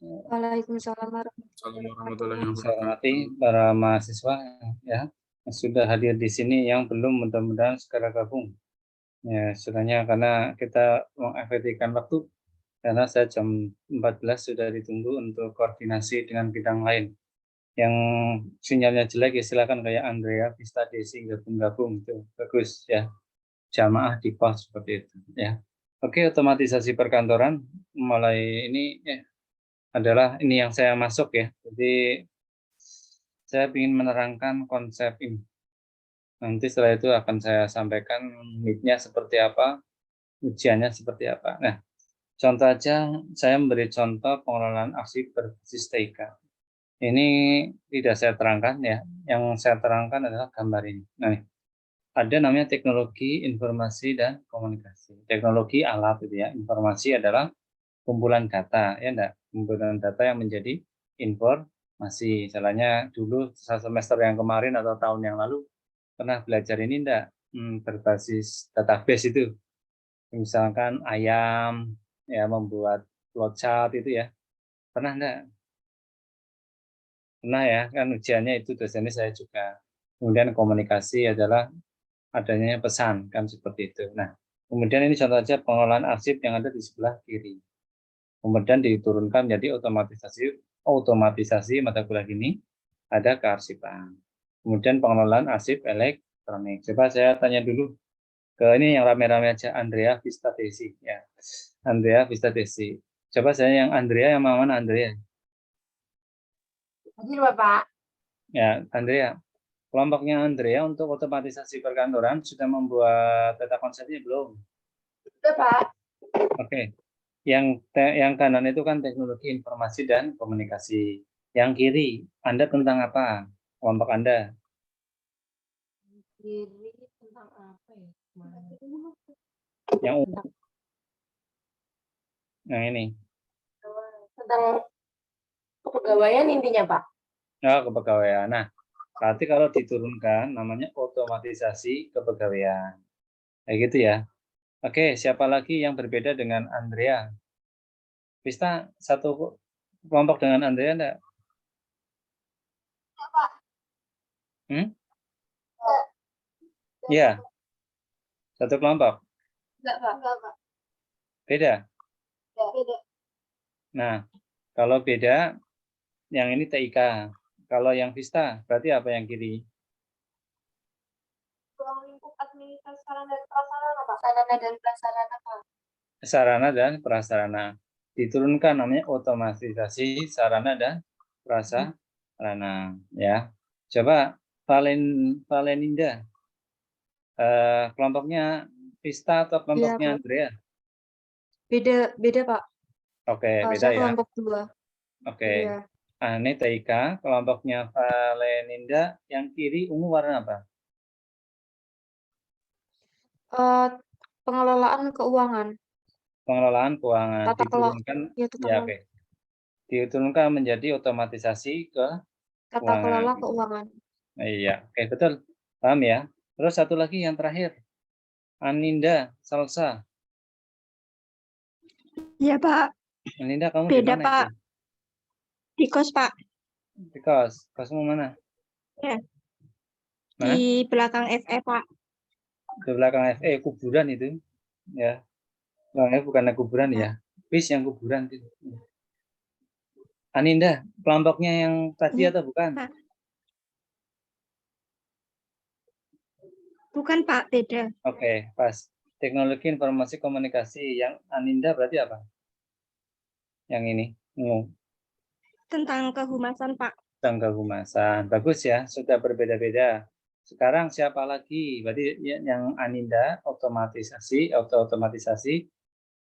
Waalaikumsalam Assalamualaikum warahmatullahi warahmatullahi Saya wabarakatuh. hormati para mahasiswa ya yang sudah hadir di sini, yang belum mudah-mudahan segera gabung. Ya, sebenarnya karena kita mengefektifkan waktu, karena saya jam 14 sudah ditunggu untuk koordinasi dengan bidang lain. Yang sinyalnya jelek ya silakan, kayak Andrea, Vista, Desi gabung-gabung itu bagus ya. Jamaah di pos seperti itu ya. Oke, otomatisasi perkantoran mulai ini ya, adalah ini yang saya masuk ya. Jadi saya ingin menerangkan konsep ini. Nanti setelah itu akan saya sampaikan need-nya seperti apa, ujiannya seperti apa. Nah, contoh aja, saya memberi contoh pengelolaan aksi berbasis TIK. Ini tidak saya terangkan ya, yang saya terangkan adalah gambar ini. Nah, ada namanya teknologi informasi dan komunikasi. Teknologi alat itu ya, informasi adalah kumpulan data, ya enggak? Kumpulan data yang menjadi informasi. Misalnya dulu semester yang kemarin atau tahun yang lalu pernah belajar ini enggak? Berbasis database itu. Misalkan ayam ya membuat flowchart itu ya. Pernah enggak? Pernah ya, kan ujiannya itu dosennya saya juga. Kemudian komunikasi adalah adanya pesan, kan seperti itu. Nah, kemudian ini contoh saja pengelolaan arsip yang ada di sebelah kiri. Kemudian diturunkan menjadi otomatisasi mata kuliah ini ada kearsipan. Kemudian pengelolaan arsip elektronik. Coba saya tanya dulu ke ini yang rame-rame aja, Andrea Vista Desi ya. Andrea Vista Desi. Coba saya yang Andrea, yang mana Andrea? Hadir Bapak. Ya, Andrea. Kelompoknya Andrea untuk otomatisasi perkantoran sudah membuat data konsepnya belum? Sudah Pak. Oke. Yang kanan itu kan teknologi informasi dan komunikasi. Yang kiri, Anda tentang apa? Kelompok Anda. Kiri tentang apa ya? Yang ungu. Yang ini. Tentang kepegawaian intinya Pak. Oh, kepegawaian. Nah, berarti kalau diturunkan namanya otomatisasi kepegawaian. Kayak gitu ya. Oke, siapa lagi yang berbeda dengan Andrea? Vista, satu kelompok dengan Andrea enggak? Hmm? Iya. Satu kelompok. Enggak Pak. Beda. Beda. Nah, kalau beda, yang ini TIK. Kalau yang Vista, berarti apa yang kiri? Ruang lingkup administrasi sarana dan prasarana Pak. Sarana dan prasarana Pak. Sarana dan prasarana. Diturunkan namanya otomatisasi sarana dan prasarana. Ya. Coba Valeninda. Kelompoknya Vista atau kelompoknya Andrea? Beda Pak. Oke, beda Saya ya. kelompok 2. Oke. Iya. Ini TIK, kelompoknya Valeninda, yang kiri ungu warna apa? Pengelolaan keuangan. Pengelolaan keuangan. Tata kelola. Diturunkan, Ya, tata ya kelola. oke. Diturunkan menjadi otomatisasi ke Tata keuangan. kelola keuangan. Iya, oke betul. Paham ya? Terus satu lagi yang terakhir. Aninda Salsa. Iya, Pak. Aninda, kamu di Beda, mana Pak. itu? Di kos, Pak. Di kos. Kosmu mana? Ya. Mana? Di belakang FE, Pak. Di belakang FE, kuburan itu. Ya. Belakangnya bukan kuburan ya. Bis yang kuburan itu. Aninda, kelompoknya yang tadi Iya, atau bukan? Pak. Bukan, Pak. Beda. Oke, pas. Teknologi informasi komunikasi. Yang Aninda berarti apa? Yang ini. Tentang kehumasan, Pak. Tentang kehumasan. Bagus ya, sudah berbeda-beda. Sekarang siapa lagi? Berarti yang Aninda otomatisasi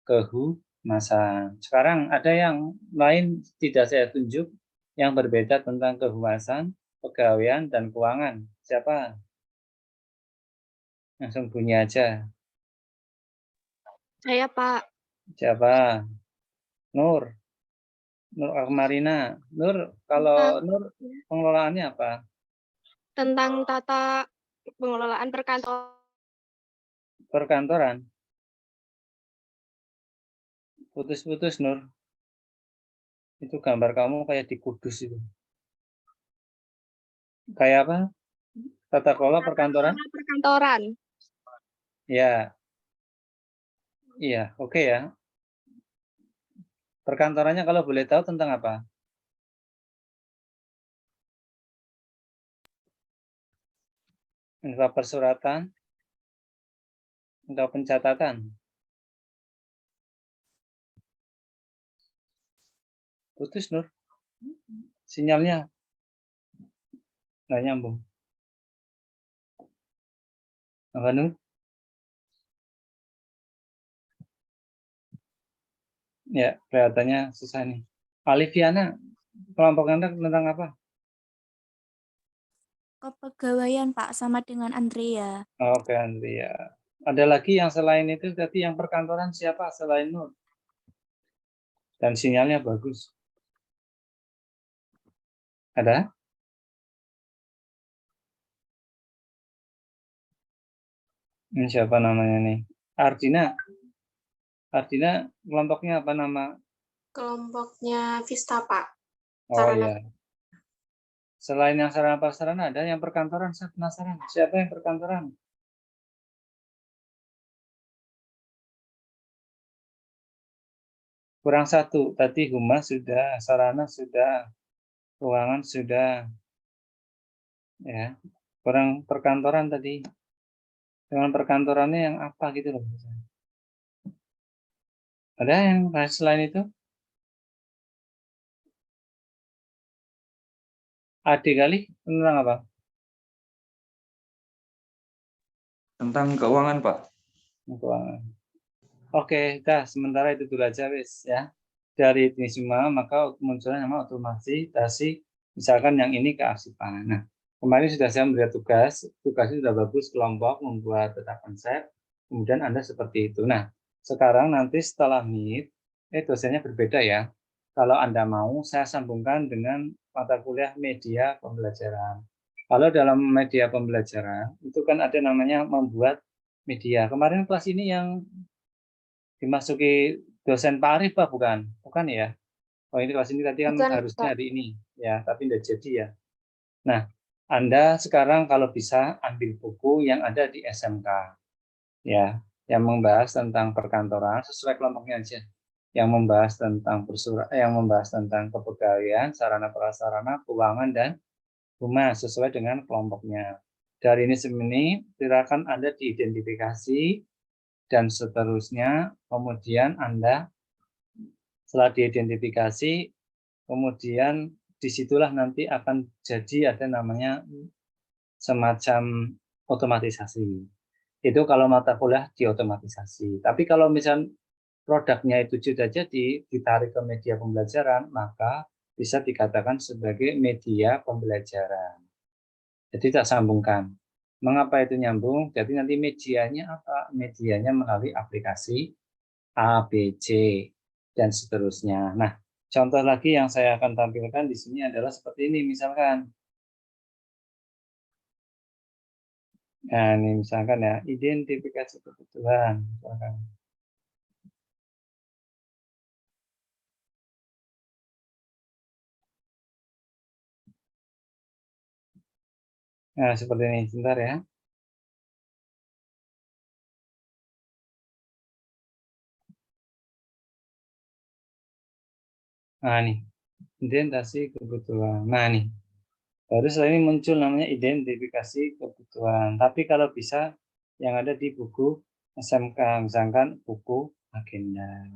kehumasan. Sekarang ada yang lain tidak saya tunjuk yang berbeda tentang kehumasan, pegawaian, dan keuangan. Siapa? Langsung bunyi aja. Saya, Pak. Siapa? Nur. Nur Akmarina. Nur, kalau Nur pengelolaannya apa? Tentang tata pengelolaan Perkantoran. Putus-putus, Nur. Itu gambar kamu kayak di Kudus itu. Kayak apa? Tata kelola perkantoran? Perkantoran. Ya, iya, oke ya. Perkantorannya kalau boleh tahu tentang apa? Info persuratan atau pencatatan? Putus, Nur. Sinyalnya nggak nyambung. Apa, Nur? Ya, kelihatannya susah nih. Aliviana, kelompok Anda tentang apa? Kepegawaian Pak, sama dengan Andrea. Oke, Andrea. Ada lagi yang selain itu, tadi yang perkantoran siapa selain Nur? Dan sinyalnya bagus. Ada? Ini siapa namanya nih? Ardina. Ardina, kelompoknya apa nama? Kelompoknya Vista, Pak. Oh Sarana. ya. Selain yang sarana prasarana ada yang perkantoran, saya penasaran. Siapa yang perkantoran? Kurang satu. Tadi humas sudah, sarana sudah, keuangan sudah. Ya. Kurang perkantoran tadi. Dengan perkantorannya yang apa gitu loh. Ada yang selain itu? Adik kali tentang apa? Tentang keuangan, Pak. Keuangan. Oke, dah sementara itu dulu aja wis ya. Dari ini semua maka munculnya nama otomatisasi misalkan yang ini kearsipan. Nah, kemarin sudah saya memberi tugasnya sudah bagus kelompok membuat peta konsep, kemudian Anda seperti itu. Nah, sekarang nanti setelah meet, dosennya berbeda ya. Kalau Anda mau, saya sambungkan dengan mata kuliah media pembelajaran. Kalau dalam media pembelajaran, itu kan ada namanya membuat media. Kemarin kelas ini yang dimasuki dosen Pak Arif, Pak, bukan? Bukan ya? Oh, ini kelas ini tadi kan Bukan, harusnya Pak. hari ini, ya, tapi tidak jadi ya. Nah, Anda sekarang kalau bisa ambil buku yang ada di SMK, ya, yang membahas tentang perkantoran sesuai kelompoknya aja, yang membahas tentang yang membahas tentang kepegawaian, sarana prasarana, keuangan dan humas sesuai dengan kelompoknya. Dari ini silakan Anda diidentifikasi dan seterusnya, kemudian Anda setelah diidentifikasi, kemudian disitulah nanti akan jadi ada namanya semacam otomatisasi. Itu kalau mata kuliah diotomatisasi. Tapi kalau misalnya produknya itu sudah jadi, ditarik ke media pembelajaran, maka bisa dikatakan sebagai media pembelajaran. Jadi tak sambungkan. Mengapa itu nyambung? Jadi nanti medianya apa? Medianya melalui aplikasi A, B, C, dan seterusnya. Nah, contoh lagi yang saya akan tampilkan di sini adalah seperti ini, misalkan. Nah, ini misalkan ya, identifikasi kebutuhan. Misalkan. Nah, seperti ini. Sebentar ya. Nah, nih. Identifikasi kebutuhan. Nah, nih. Baru setelah ini muncul namanya identifikasi kebutuhan. Tapi kalau bisa, yang ada di buku SMK, misalkan buku agenda.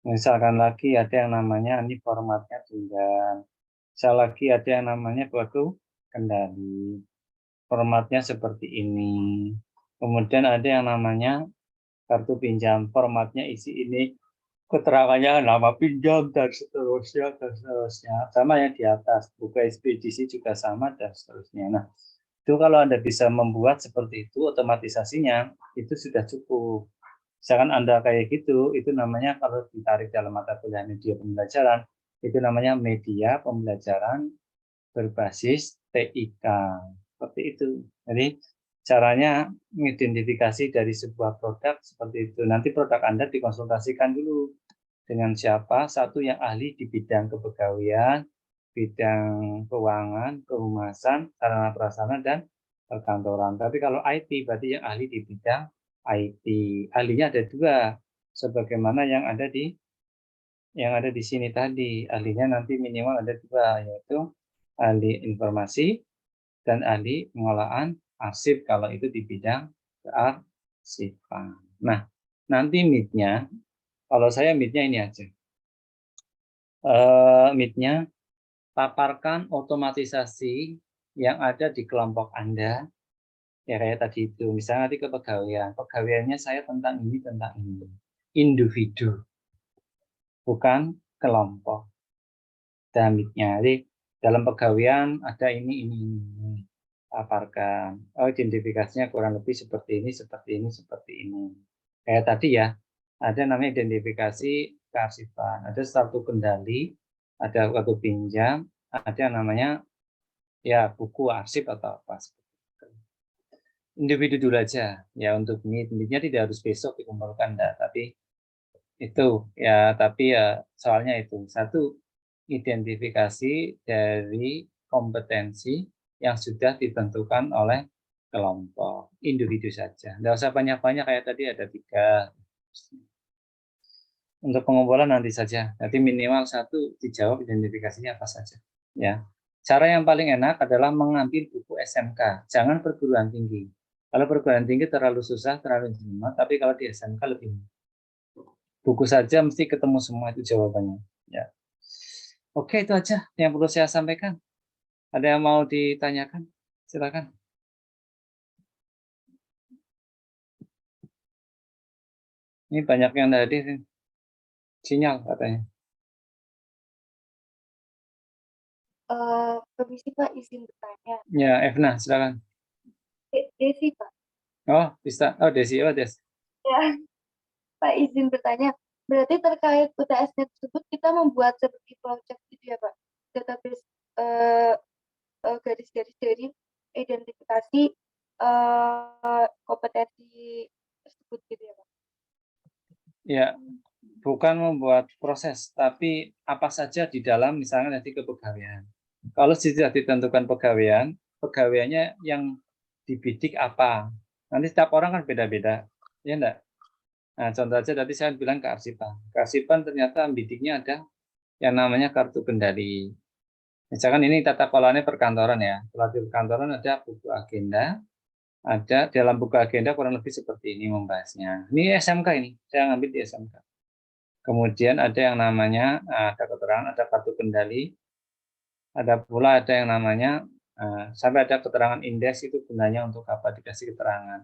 Misalkan lagi ada yang namanya, ini formatnya tunggal. Bisa lagi ada yang namanya buku kendali. Formatnya seperti ini. Kemudian ada yang namanya kartu pinjam. Formatnya isi ini. Keterangannya nama pinjam dan seterusnya. Sama yang di atas. Buku ekspedisi juga sama dan seterusnya. Nah, itu kalau Anda bisa membuat seperti itu, otomatisasinya itu sudah cukup. Misalkan Anda kayak gitu, itu namanya kalau ditarik dalam mata kuliah media pembelajaran, itu namanya media pembelajaran berbasis TIK. Seperti itu. Jadi caranya mengidentifikasi dari sebuah produk seperti itu. Nanti produk Anda dikonsultasikan dulu Dengan siapa? Satu yang ahli di bidang kepegawaian, bidang keuangan, kehumasan, sarana prasarana, dan perkantoran. Tapi kalau IT berarti yang ahli di bidang IT. Ahlinya ada dua, sebagaimana yang ada di sini tadi. Ahlinya nanti minimal ada dua, yaitu ahli informasi dan ahli pengolahan arsip kalau itu di bidang kearsipan. Nah, nanti meet-nya, kalau saya meet-nya ini aja. Meet-nya paparkan otomatisasi yang ada di kelompok Anda, ya kayak tadi itu. Misalnya nanti kepegawaian, pegawaiannya saya tentang ini, individu, bukan kelompok. Dan meet-nya, jadi dalam pegawaian ada ini. Paparkan. Oh, identifikasinya kurang lebih seperti ini. Kayak tadi ya, ada namanya identifikasi kearsipan, ada kartu kendali, ada kartu pinjam, ada namanya ya buku arsip atau apa. Individu dulu aja ya untuk meet-nya tidak harus besok dikumpulkan tapi itu ya, tapi ya soalnya itu satu identifikasi dari kompetensi yang sudah ditentukan oleh kelompok, individu saja. Nggak usah banyak-banyak kayak tadi ada 3. Untuk pengumpulan nanti saja. Nanti minimal 1 dijawab identifikasinya apa saja. Ya. Cara yang paling enak adalah mengambil buku SMK. Jangan perguruan tinggi. Kalau perguruan tinggi terlalu susah, terlalu jelimet. Tapi kalau di SMK lebih mudah. Buku saja mesti ketemu semua itu jawabannya. Ya. Oke, itu aja yang perlu saya sampaikan. Ada yang mau ditanyakan? Silakan. Ini banyak yang hadir. Sinyal katanya. Permisi Pak, izin bertanya. Ya, Evna, silakan. Desi Pak. Oh, bisa. Oh, Desi. Oh, Des. Ya, Pak izin bertanya. Berarti terkait UTS-nya tersebut kita membuat seperti project gitu ya Pak? Database garis-garis dari identifikasi kompetensi tersebut gitu ya Pak? Ya, bukan membuat proses, tapi apa saja di dalam misalnya nanti kepegawaian. Kalau sudah ditentukan pegawaiannya yang dibidik apa. Nanti setiap orang kan beda-beda, ya enggak? Nah, contoh aja tadi saya bilang kearsipan. Kearsipan ternyata bidiknya ada yang namanya kartu kendali. Misalkan ini tata kelolanya perkantoran ya. Kalau di perkantoran ada buku agenda, ada dalam buku agenda kurang lebih seperti ini membahasnya. Ini SMK ini, saya ngambil di SMK. Kemudian ada yang namanya, ada keterangan, ada kartu kendali, ada pula ada yang namanya, sampai ada keterangan indeks itu gunanya untuk apa, dikasih keterangan.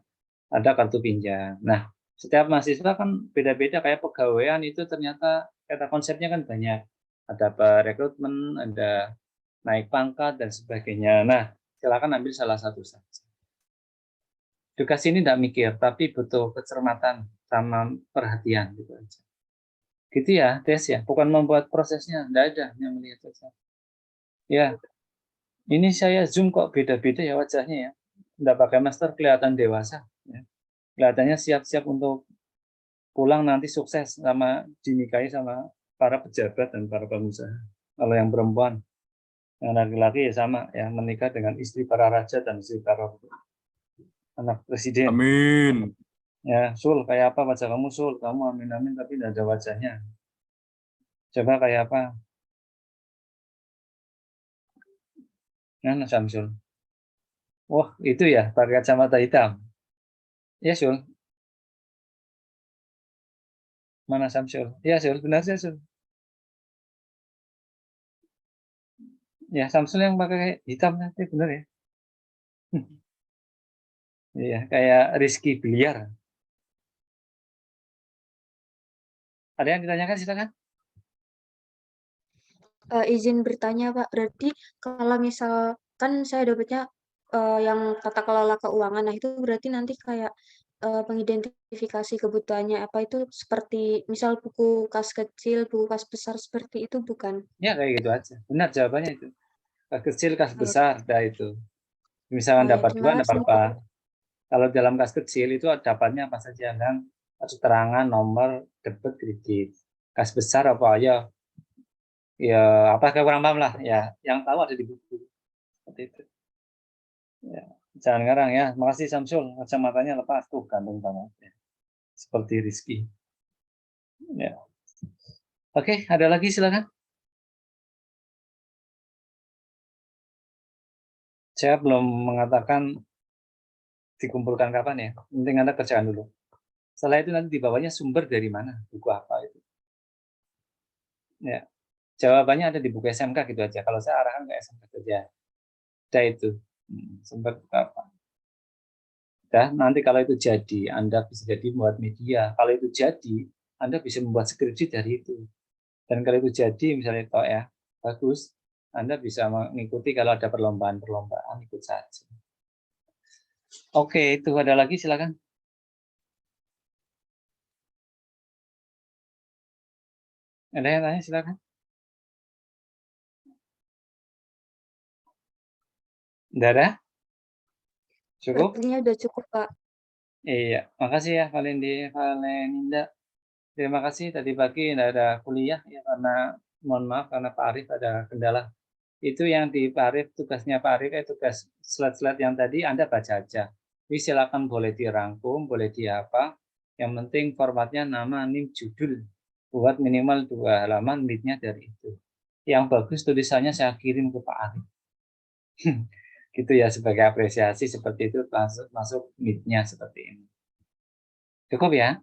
Ada kartu pinjam. Nah, setiap mahasiswa kan beda-beda, kayak pegawaian itu ternyata kata konsepnya kan banyak. Ada perekrutmen, ada naik pangkat, dan sebagainya. Nah, silakan ambil salah satu saja. Edukasi ini tidak mikir, tapi butuh kecermatan sama perhatian gitu aja. Gitu ya, Des ya. Bukan membuat prosesnya, tidak ada yang melihat saja. Ya, ini saya zoom kok beda-beda ya wajahnya ya. Tidak pakai masker kelihatan dewasa. Ya. Kelihatannya siap-siap untuk pulang nanti sukses sama dinikahi sama para pejabat dan para pengusaha. Kalau yang perempuan, yang laki-laki ya sama ya, menikah dengan istri para raja dan istri para anak presiden. Amin. Ya, Sul, kayak apa wajah kamu, Sul? Kamu amin-amin tapi tidak ada wajahnya. Coba kayak apa? Nah, Samsul. Wah, itu ya, pakai kacamata hitam. Ya, Sul. Mana Samsul? Ya, Sul, benar sih, Sul. Ya, Samsul yang pakai hitam nanti benar ya. Iya, kayak Rizky Biliar. Ada yang ditanyakan, silakan. Izin bertanya Pak, berarti kalau misalkan saya dapatnya yang tata kelola keuangan, nah itu berarti nanti kayak pengidentifikasi kebutuhannya apa itu seperti misal buku kas kecil, buku kas besar seperti itu bukan? Ya, kayak gitu aja. Benar jawabannya itu. Kas kecil, kas Oh, besar, dah itu. Misalkan ya, dapat terima 2, dapat kasih. apa? Kalau dalam kas kecil itu dapatnya apa saja kan? Keterangan, nomor, debit, kredit. Kas besar apa ya? Ya apa kurang paham lah ya. Yang tahu ada di buku. Seperti itu. Ya, jangan ngarang ya. Makasih Samsul, kacamatanya lepas tuh ganteng banget ya. Seperti Rizky. Ya. Oke, ada lagi silakan. Saya belum mengatakan dikumpulkan kapan ya. Penting Anda kerjakan dulu. Setelah itu nanti di bawahnya sumber dari mana, buku apa itu. Ya, jawabannya ada di buku SMK gitu aja. Kalau saya arahkan ke SMK saja. Udah itu. Sumber buku apa. Udah, nanti kalau itu jadi, Anda bisa jadi membuat media. Kalau itu jadi, Anda bisa membuat skripsi dari itu. Dan kalau itu jadi, misalnya toh ya, bagus, Anda bisa mengikuti kalau ada perlombaan-perlombaan, ikut saja. Oke, itu ada lagi silakan. Ada yang tanya silakan. Tidak ada? Cukup? Sepertinya udah cukup, Pak. Iya, makasih ya Valentinda. Terima kasih tadi pagi tidak ada kuliah ya karena mohon maaf karena Pak Arif ada kendala. Itu yang di Pak Arif, tugasnya Pak Arif, tugas slide-slide yang tadi Anda baca aja. Jadi silakan boleh dirangkum, boleh di apa. Yang penting formatnya nama, NIM, judul. Buat minimal 2 halaman, lead-nya dari itu. Yang bagus tulisannya saya kirim ke Pak Arif. Gitu ya, sebagai apresiasi seperti itu masuk lead-nya seperti ini. Cukup ya?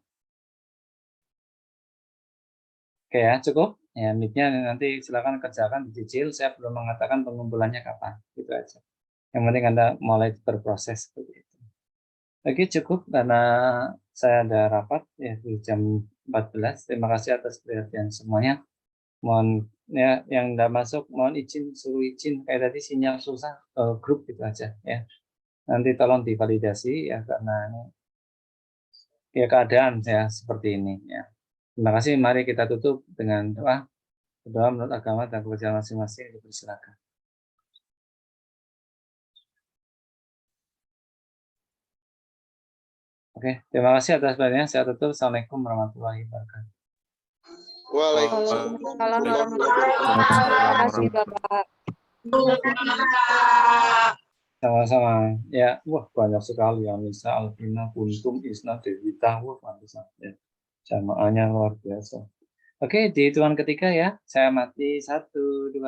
Oke ya, cukup. Ya, lead-nya nanti silakan kerjakan, dicicil. Saya belum mengatakan pengumpulannya kapan. Gitu aja. Yang penting Anda mulai berproses seperti itu. Oke, cukup karena saya ada rapat ya di jam 14. Terima kasih atas perhatian semuanya. Mohon ya yang tidak masuk mohon izin, suruh izin kayak tadi sinyal susah grup gitu aja ya. Nanti tolong divalidasi ya karena ini ya keadaan saya seperti ini ya. Terima kasih. Mari kita tutup dengan doa. Doa menurut agama dan kepercayaan masing-masing, dipersilakan. Oke, terima kasih atas perhatiannya. Saya tutup. Assalamualaikum warahmatullahi wabarakatuh. Waalaikumsalam warahmatullahi wabarakatuh. Terima kasih, Bapak. Sama-sama. Ya, wah banyak sekali yang Nisa, Alvina, Kuntum, Isna, Devita, wah pantesan ya. Jamaahnya luar biasa. Oke, di hitungan ketiga ya. Saya mati 1, 2.